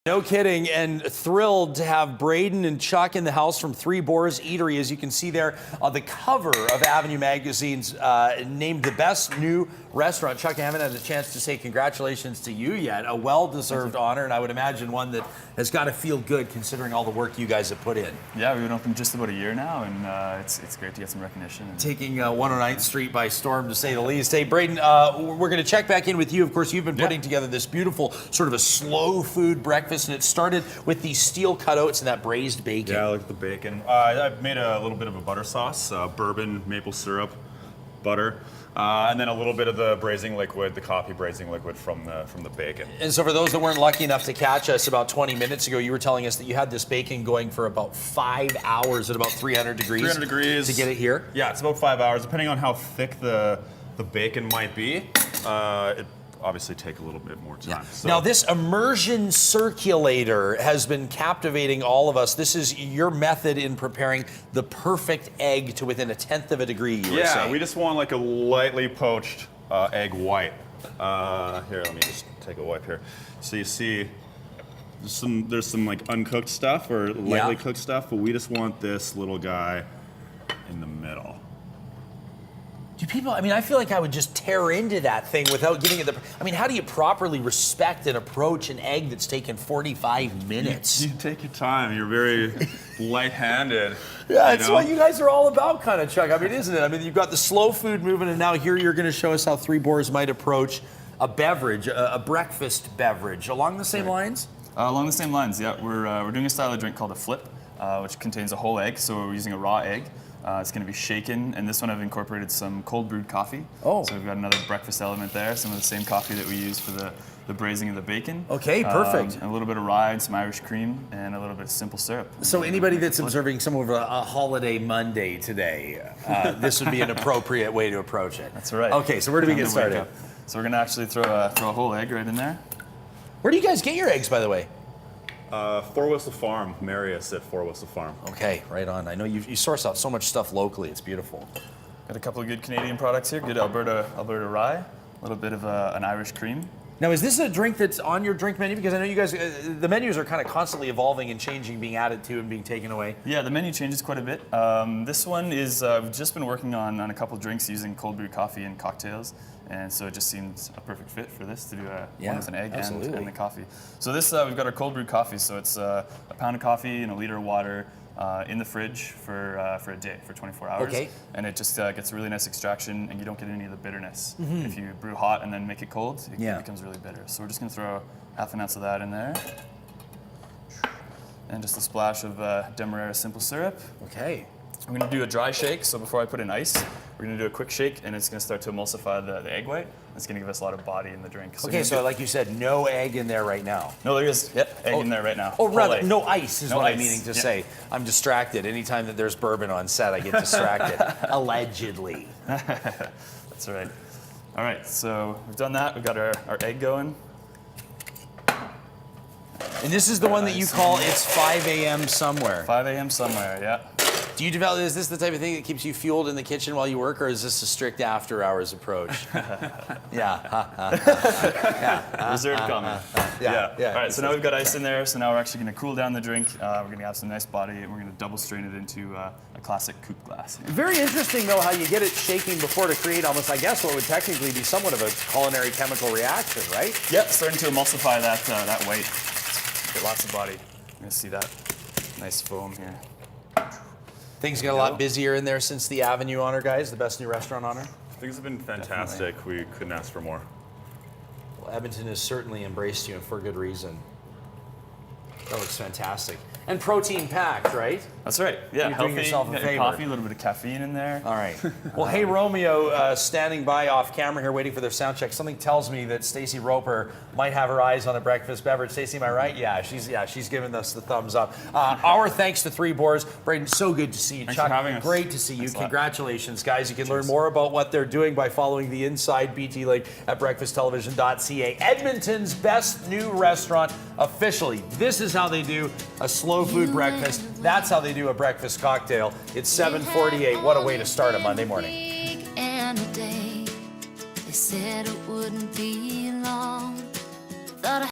No kidding, and thrilled to have Braden and Chuck in the house from Three Boars Eatery. As you can see there on the cover of Avenue Magazine's named the best new restaurant. Chuck, I haven't had a chance to say congratulations to you yet. A well-deserved honor, and I would imagine one that has got to feel good considering all the work you guys have put in. Yeah, we've been open just about a year now, and it's great to get some recognition. Taking 109th Street by storm, to say the least. Hey, Braden, we're going to check back in with you. Of course, you've been putting together this beautiful sort of a slow food breakfast, and it started with these steel cutouts and that braised bacon. Yeah, I like the bacon. I've made a little bit of a butter sauce, bourbon, maple syrup, butter, and then a little bit of the braising liquid, the coffee braising liquid from the bacon. And so for those that weren't lucky enough to catch us about 20 minutes ago, you were telling us that you had this bacon going for about 5 hours at about 300 degrees. 300 degrees. To get it here? Yeah, it's about 5 hours, depending on how thick the bacon might be. It obviously take a little bit more time. Yeah. So. Now this immersion circulator has been captivating all of us. This is your method in preparing the perfect egg to within 1/10 of a degree, you were saying. Yeah, we just want like a lightly poached egg white. Here, let me just take a wipe here. So you see there's some like uncooked stuff or lightly cooked stuff, but we just want this little guy in the middle. Do people, I mean, I feel like I would just tear into that thing without giving it the, I mean, how do you properly respect and approach an egg that's taken 45 minutes? You take your time. You're very light-handed. Yeah, it's what you guys are all about, kind of, Chuck. I mean, isn't it? I mean, you've got the slow food movement, and now here you're going to show us how Three Boars might approach a beverage, a breakfast beverage. Along the same lines? Along the same lines, yeah. We're doing a style of drink called a flip, which contains a whole egg, so we're using a raw egg. It's going to be shaken, and this one I've incorporated some cold brewed coffee. Oh. So we've got another breakfast element there, some of the same coffee that we use for the braising of the bacon. Okay, perfect. A little bit of rye, some Irish cream, and a little bit of simple syrup. So anybody that's observing some of a holiday Monday today, this would be an appropriate way to approach it. That's right. Okay, so where do we get started? So we're going to actually throw a whole egg right in there. Where do you guys get your eggs, by the way? Four Whistle Farm, Marius at Four Whistle Farm. Okay, right on. I know you source out so much stuff locally. It's beautiful. Got a couple of good Canadian products here. Good Alberta rye, a little bit of an Irish cream. Now, is this a drink that's on your drink menu? Because I know you guys, the menus are kind of constantly evolving and changing, being added to and being taken away. Yeah, the menu changes quite a bit. This one is, we've just been working on a couple of drinks using cold brew coffee and cocktails. And so it just seems a perfect fit for this to do one with an egg and the coffee. So this, we've got our cold brewed coffee. So it's a pound of coffee and a liter of water in the fridge for a day, for 24 hours. Okay. And it just gets a really nice extraction, and you don't get any of the bitterness. If you brew hot and then make it cold, it becomes really bitter. So we're just gonna throw half an ounce of that in there. And just a splash of Demerara simple syrup. Okay. I'm going to do a dry shake, so before I put in ice, we're going to do a quick shake, and it's going to start to emulsify the egg white. It's going to give us a lot of body in the drink. So okay, so like you said, no egg in there right now. No, there is egg in there right now. Oh, rather, no ice is what I'm meaning to say. I'm distracted. Anytime that there's bourbon on set, I get distracted. Allegedly. That's right. All right, so we've done that. We've got our egg going. And this is the one that you call It's 5 a.m. somewhere. 5 a.m. somewhere, yeah. Do you develop, is this the type of thing that keeps you fueled in the kitchen while you work, or is this a strict after-hours approach? Reserved comment. Yeah. All right, so now we've got ice in there, so now we're actually going to cool down the drink. We're going to have some nice body, and we're going to double strain it into a classic coupe glass. Very interesting, though, how you get it shaking before to create almost, I guess, what would technically be somewhat of a culinary chemical reaction, right? Yep, starting to emulsify that white. Get lots of body. You're going to see that nice foam here. Things got a lot busier in there since the Avenue honor, guys, the best new restaurant honor. Things have been fantastic. Definitely. We couldn't ask for more. Well, Edmonton has certainly embraced you, and for good reason. That looks fantastic. And protein packed, right? That's right. Yeah, You're healthy. doing yourself a favor. Coffee, a little bit of caffeine in there. All right. Well, hey, Romeo, standing by off camera here, waiting for their sound check. Something tells me that Stacey Roper might have her eyes on a breakfast beverage. Stacey, am I right? Yeah, she's giving us the thumbs up. Our thanks to Three Boars. Braden, so good to see you. Thanks Chuck, for having us. great to see you. Thanks Congratulations, guys. You can learn more about what they're doing by following the Inside BT link at breakfasttelevision.ca. Edmonton's best new restaurant officially. This is how they do a slow food breakfast. That's how they do a breakfast cocktail. It's 7:48. What a way to start a Monday morning. And a day, they said it wouldn't be long. Thought I